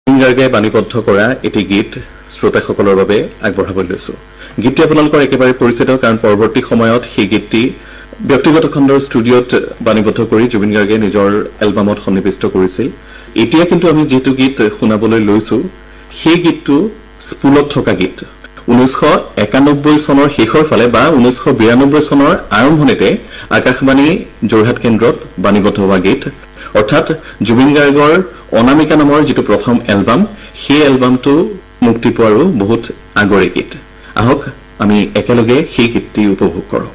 গাৰ্গে বাণীবদ্ধ কৰা এটি গীত শ্ৰোতাসকলৰ বাবে আগবঢ়াবলৈ লৈছো। গীতটি আপোনালোকৰ একেবাৰে পৰিচিত, কাৰণ পৰৱৰ্তী সময়ত সেই গীতটি ব্যক্তিগত খণ্ডৰ ষ্টুডিঅ'ত বাণীবদ্ধ কৰি জুবিন গাৰ্গে নিজৰ এলবামত সন্নিৱিষ্ট কৰিছিল। এতিয়া কিন্তু আমি যিটো গীত শুনাবলৈ লৈছো সেই গীতটো স্পুলত থকা গীত। 1991 চনৰ শেষৰ ফালে বা 1992 চনৰ আৰম্ভণিতে আকাশবাণী যোৰহাট কেন্দ্ৰত বাণীবদ্ধ হোৱা গীত, অৰ্থাৎ জুবিন গাৰ্গৰ অনামিকা নামৰ যিটো প্ৰথম এলবাম, সেই এলবামটো মুক্তি পোৱাৰো বহুত আগৰে গীত। আহক আমি একেলগে সেই গীতটি উপভোগ কৰোঁ।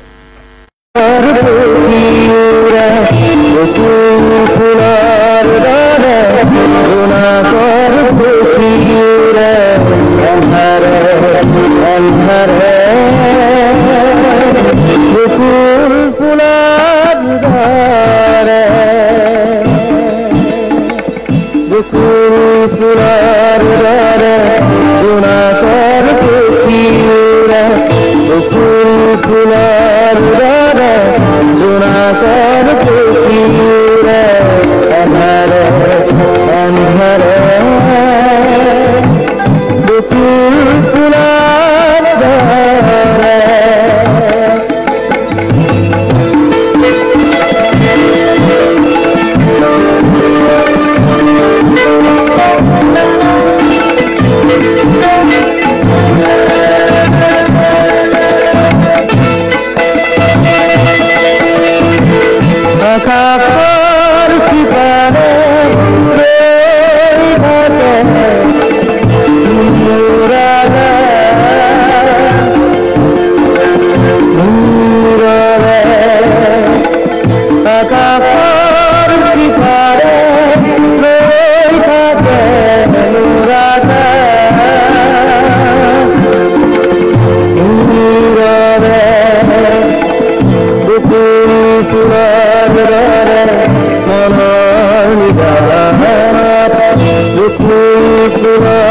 Look,